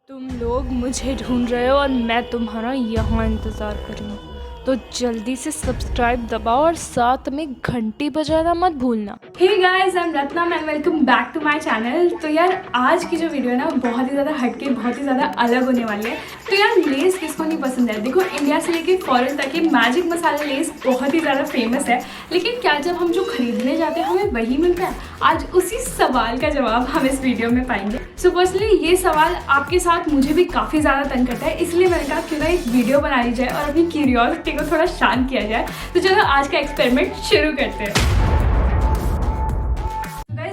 तुम लोग मुझे ढूंढ रहे हो और मैं तुम्हारा यहाँ इंतज़ार कर रही हूँ, तो जल्दी से सब्सक्राइब दबाओ और साथ में घंटी बजाना मत भूलना। Hey guys, I am Ratna and welcome back to my channel. तो यार आज की जो वीडियो है ना बहुत ही ज़्यादा हटके, बहुत ही ज़्यादा अलग होने वाली है। तो यार लेस किसको नहीं पसंद है। देखो इंडिया से लेके फॉरेन तक ये मैजिक मसाला लेस बहुत ही ज़्यादा फेमस है, लेकिन क्या जब हम जो खरीदने जाते हैं हमें वही मिलता है? आज उसी सवाल का जवाब हम इस वीडियो में पाएंगे। सो पर्सनली ये सवाल आपके साथ मुझे भी काफ़ी ज़्यादा तंग करता है, इसलिए मैंने कहा क्यों ना एक वीडियो बना ली जाए और अपनी क्यूरियोसिटी को थोड़ा शांत किया जाए। तो चलो आज का एक्सपेरिमेंट शुरू करते हैं।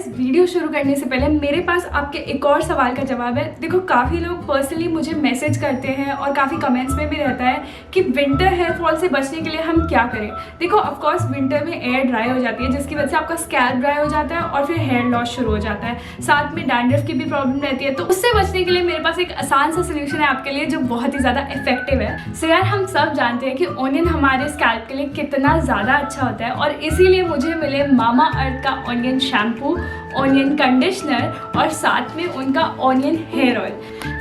वीडियो शुरू करने से पहले मेरे पास आपके एक और सवाल का जवाब है। देखो काफ़ी लोग पर्सनली मुझे मैसेज करते हैं और काफ़ी कमेंट्स में भी रहता है कि विंटर हेयर फॉल से बचने के लिए हम क्या करें। देखो ऑफ कोर्स विंटर में एयर ड्राई हो जाती है, जिसकी वजह से आपका स्कैल्प ड्राई हो जाता है और फिर हेयर लॉस शुरू हो जाता है। साथ में डैंड्रफ की भी प्रॉब्लम रहती है। तो उससे बचने के लिए मेरे पास एक आसान सा सोल्यूशन है आपके लिए जो बहुत ही ज़्यादा इफेक्टिव है। सो यार हम सब जानते हैं कि ऑनियन हमारे स्कैल्प के लिए कितना ज़्यादा अच्छा होता है, और इसीलिए मुझे मिले मामा अर्थ का ऑनियन शैम्पू, ऑनियन कंडीशनर और साथ में उनका ऑनियन हेयर ऑयल।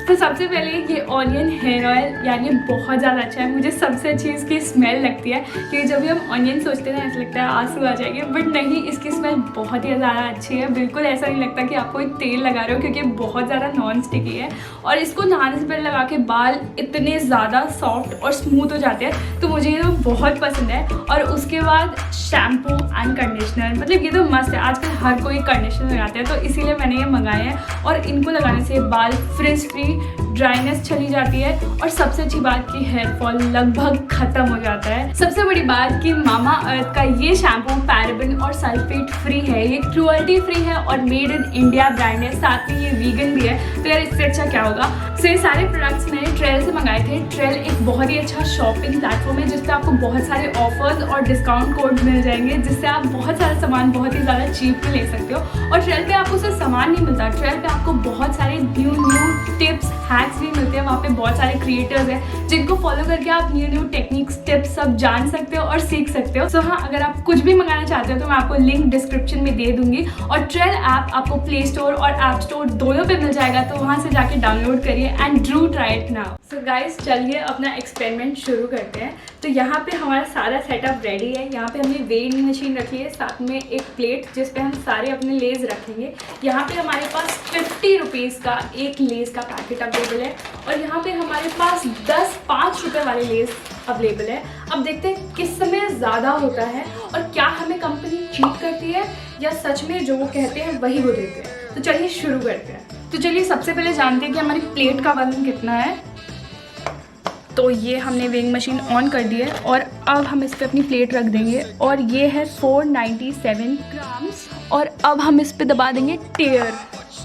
तो सबसे पहले ये ऑनियन हेयर ऑयल यानी बहुत ज़्यादा अच्छा है। मुझे सबसे अच्छी इसकी स्मेल लगती है, क्योंकि जब भी हम ऑनियन सोचते हैं ऐसा लगता है आंसू आ जाएंगे, बट नहीं, इसकी स्मेल बहुत ही ज़्यादा अच्छी है। बिल्कुल ऐसा नहीं लगता कि आप कोई तेल लगा रहे हो, क्योंकि बहुत ज़्यादा नॉन स्टिकी है और इसको नहाने से पहले लगा के बाल इतने ज़्यादा सॉफ्ट और स्मूथ हो जाते हैं। तो मुझे ये तो बहुत पसंद है। और उसके बाद शैम्पू एंड कंडीशनर, मतलब ये तो मस्त है। आजकल हर कोई कंडीशनर लगाते हैं, तो इसीलिए मैंने ये मंगाए हैं। और इनको लगाने से बाल फ्रिज फ्री, ड्राइनेस चली जाती है और सबसे अच्छी बात कि हेयर फॉल लगभग खत्म हो जाता है। सबसे बड़ी बात कि मामा अर्थ का ये शैम्पू पैराबेन और सल्फेट फ्री है, ये क्रुएल्टी फ्री है और मेड इन इंडिया ब्रांड है। साथ में ये वीगन भी है। तो यार इससे अच्छा क्या होगा। सो ये सारे प्रोडक्ट्स मैंने ट्रेल से मंगाए थे। ट्रेल एक बहुत ही अच्छा शॉपिंग प्लेटफॉर्म है, जिससे आपको बहुत सारे ऑफर्स और डिस्काउंट कोड मिल जाएंगे, जिससे आप बहुत सारा सामान बहुत ही ज़्यादा चीप में ले सकते हो। और ट्रेल पे आपको सिर्फ सामान नहीं मिलता, ट्रेल पे आपको बहुत सारे न्यू टिप्स हैक्स भी मिलते हैं। वहाँ पे बहुत सारे क्रिएटर्स हैं जिनको फॉलो करके आप न्यू टेक्निक्स, टिप्स सब जान सकते हो और सीख सकते हो। सो हाँ, अगर आप कुछ भी मंगाना चाहते हो तो मैं आपको लिंक डिस्क्रिप्शन में दे दूंगी। और ट्रेल ऐप आपको प्ले स्टोर और ऐप स्टोर दोनों पे मिल जाएगा, तो वहाँ से जाके डाउनलोड करिए and do try it now. So guys चलिए अपना एक्सपेरिमेंट शुरू करते हैं। तो यहाँ पे हमारा सारा सेटअप रेडी है। यहाँ पे हमने वेइंग मशीन रखी है, साथ में एक प्लेट जिस पे हम सारे अपने लेस रखेंगे। यहाँ पे हमारे पास 50 रुपीज़ का एक लेस का पैकेट अवेलेबल है, और यहाँ पे हमारे पास 5 रुपये वाले लेस अवेलेबल है। अब देखते हैं किस समय ज़्यादा होता है और क्या हमें कंपनी चीट करती है या सच में जो वो कहते हैं वही वो देते हैं। तो चलिए शुरू करते हैं। तो चलिए सबसे पहले जानते हैं कि हमारी प्लेट का वजन कितना है। तो ये हमने वेइंग मशीन ऑन कर दी है और अब हम इस पर अपनी प्लेट रख देंगे, और ये है 497 ग्राम्स। और अब हम इस पर दबा देंगे टेयर,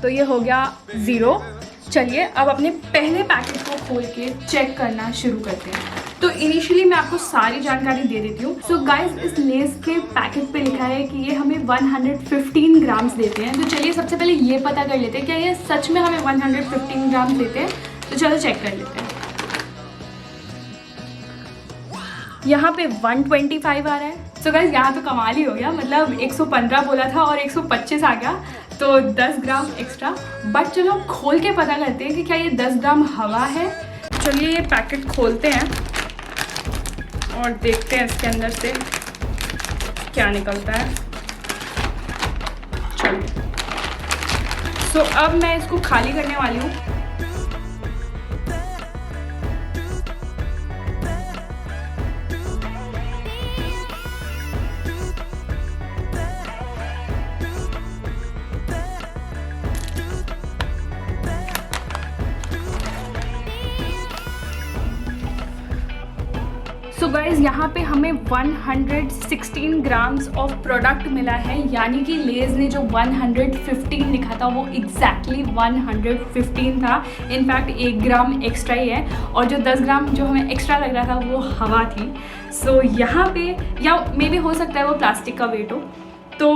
तो ये हो गया 0। चलिए अब अपने पहले पैकेट को खोल के चेक करना शुरू करते हैं। तो इनिशियली मैं आपको सारी जानकारी दे देती हूँ। सो गाइस इस लेस के पैकेट पे लिखा है कि ये हमें 115 ग्राम्स देते हैं। तो चलिए सबसे पहले ये पता कर लेते हैं क्या ये सच में हमें 115 ग्राम्स देते हैं। तो चलो चेक कर लेते हैं। यहाँ पे 125 आ रहा है। सो गाइस यहाँ तो कमाल ही हो गया, मतलब 115 बोला था और 125 आ गया, तो 10 ग्राम एक्स्ट्रा। बट चलो खोल के पता करते हैं कि क्या ये 10 ग्राम हवा है। चलिए ये पैकेट खोलते हैं और देखते हैं इसके अंदर से क्या निकलता है। चलिए सो अब मैं इसको खाली करने वाली हूँ। सो गाइज़ यहाँ पे हमें 116 ग्राम्स ऑफ प्रोडक्ट मिला है, यानी कि लेज ने जो 115 लिखा था वो एग्जैक्टली 115 था। इनफैक्ट 1 ग्राम एक्स्ट्रा ही है, और जो 10 ग्राम जो हमें एक्स्ट्रा लग रहा था वो हवा थी। सो यहाँ पे या मे भी हो सकता है वो प्लास्टिक का वेट हो। तो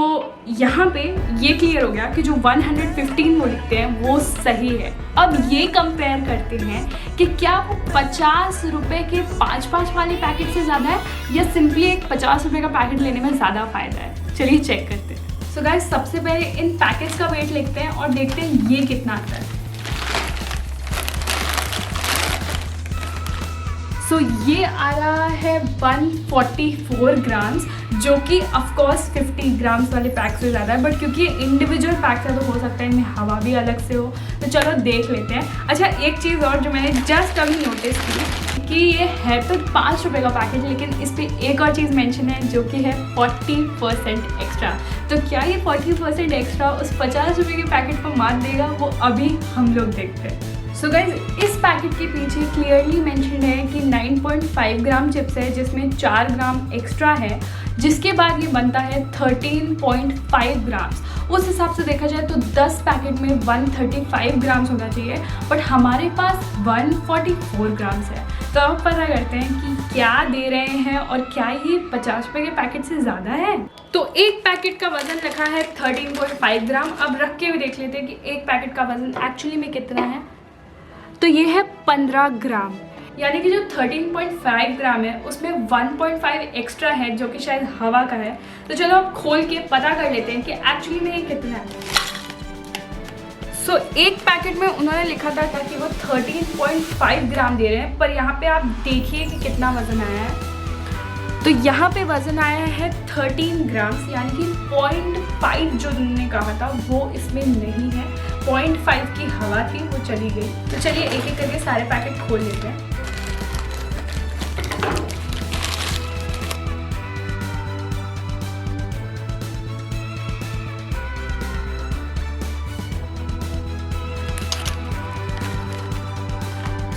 यहाँ पे ये क्लियर हो गया कि जो 115 वो लिखते हैं वो सही है। अब ये कंपेयर करते हैं कि क्या वो 50 रुपये के 5 वाले पैकेट से ज़्यादा है या सिंपली एक 50 रुपये का पैकेट लेने में ज़्यादा फ़ायदा है। चलिए चेक करते हैं। सो गाइस सबसे पहले इन पैकेट्स का वेट लिखते हैं और देखते हैं ये कितना आता है। सो ये आ रहा है 144 ग्राम्स, जो कि ऑफकोर्स 50 ग्राम्स वाले पैक से ज़्यादा है, बट क्योंकि ये इंडिविजुअल पैक्स है तो हो सकता है इनमें हवा भी अलग से हो, तो चलो देख लेते हैं। अच्छा, एक चीज़ और जो मैंने जस्ट अभी नोटिस की कि ये है तो 5 रुपये का पैकेज, लेकिन इस पर एक और चीज़ मेंशन है जो कि है 40% एक्स्ट्रा। तो क्या ये 40% एक्स्ट्रा उस 50 रुपये के पैकेट को मात देगा, वो अभी हम लोग देखते हैं। सो गाइज, इस पैकेट के पीछे क्लियरली मेंशन है कि 9.5 ग्राम चिप्स है, जिसमें 4 ग्राम एक्स्ट्रा है, जिसके बाद ये बनता है 13.5 ग्राम्स। उस हिसाब से देखा जाए तो 10 पैकेट में 135 ग्राम्स होना चाहिए, बट हमारे पास 144 ग्राम्स है। तो अब पता करते हैं कि क्या दे रहे हैं और क्या ये 50 रुपये के पैकेट से ज़्यादा है। तो एक पैकेट का वजन रखा है 13.5 ग्राम। अब रख के भी देख लेते हैं कि एक पैकेट का वजन एक्चुअली में कितना है। तो ये है 15 ग्राम, यानी कि जो 13.5 ग्राम है उसमें 1.5 एक्स्ट्रा है, जो कि शायद हवा का है। तो चलो अब खोल के पता कर लेते हैं कि एक्चुअली में ये कितना है। सो एक पैकेट में उन्होंने लिखा था कि वो 13.5 ग्राम दे रहे हैं, पर यहाँ पे आप देखिए कि कितना वज़न आया है। तो यहाँ पे वज़न आया है 13 ग्राम्स, यानी कि 0.5 जो उन्होंने कहा था वो इसमें नहीं है। 0.5 की हवा थी, वो चली गई। तो चलिए एक एक करके सारे पैकेट खोल लेते हैं।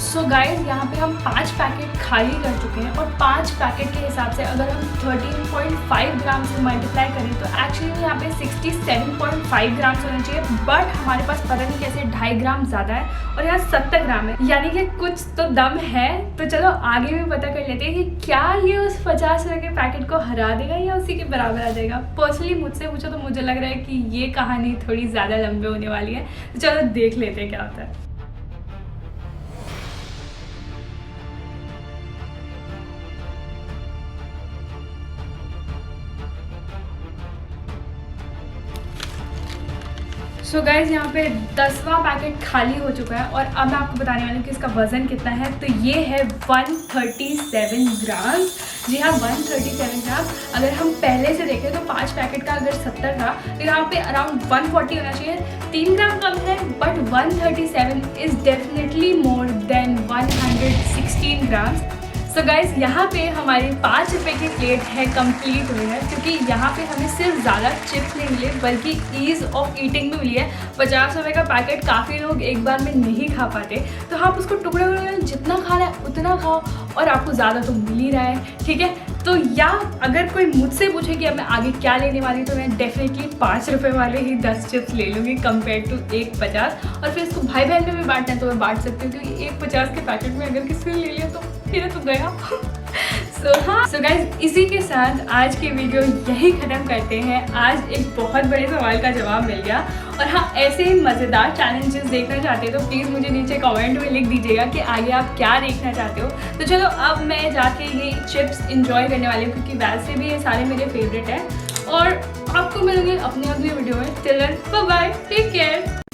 सो गाइज, यहाँ पे हम 5 पैकेट खाली कर चुके हैं, और 5 पैकेट के हिसाब से अगर हम 13.5 ग्राम से मल्टीप्लाई करें तो एक्चुअली यहाँ पे 67.5 ग्राम्स होना चाहिए, बट हमारे पास पता नहीं कैसे 2.5 ग्राम ज़्यादा है और यहाँ 70 ग्राम है, यानी कि कुछ तो दम है। तो चलो आगे भी पता कर लेते हैं कि क्या ये उस 50 रुपये के पैकेट को हरा देगा या उसी के बराबर आ जाएगा। पर्सनली मुझसे पूछो तो मुझे लग रहा है कि ये कहानी थोड़ी ज़्यादा लंबी होने वाली है। तो चलो देख लेते हैं क्या होता है। सो गाइज, यहाँ पे 10वां पैकेट खाली हो चुका है, और अब मैं आपको बताने वाली हूँ कि इसका वज़न कितना है। तो ये है 137 ग्राम। जी हाँ, 137 ग्राम। अगर हम पहले से देखें तो 5 पैकेट का अगर 70 था तो यहाँ पे अराउंड 140 होना चाहिए। 3 ग्राम कम है, but 137 is definitely more than 116 grams. So guys, यहाँ पे हमारी 5 रुपये की प्लेट है कंप्लीट हुई है, क्योंकि यहाँ पे हमें सिर्फ ज़्यादा चिप्स नहीं मिले बल्कि ईज़ ऑफ ईटिंग भी मिली है। 50 रुपये का पैकेट काफ़ी लोग एक बार में नहीं खा पाते, तो आप उसको टुकड़े टुकड़े जितना खा रहा है उतना खाओ, और आपको ज़्यादा तो मिल ही रहा है, ठीक है। तो या अगर कोई मुझसे पूछे कि अब मैं आगे क्या लेने वाली हूँ, तो मैं डेफिनेटली 5 रुपये वाले ही 10 चिप्स ले लूँगी कंपेयर टू एक 50। और फिर इसको भाई बहन में भी बांटना है तो मैं बांट सकती हूँ, क्योंकि एक 50 के पैकेट में अगर किसी ने ले लिया तो फिर तो गया। सो गाइज, इसी के साथ आज की वीडियो यही ख़त्म करते हैं। आज एक बहुत बड़े सवाल का जवाब मिल गया, और हाँ, ऐसे ही मज़ेदार चैलेंजेस देखना चाहते हो तो प्लीज़ मुझे नीचे कमेंट में लिख दीजिएगा कि आगे आप क्या देखना चाहते हो। तो चलो अब मैं जाके ये चिप्स इंजॉय करने वाली हूँ, क्योंकि वैसे भी ये सारे मेरे फेवरेट हैं, और आपको मिलूंगी अपनी अगली वीडियो में। Till then, bye bye, take care.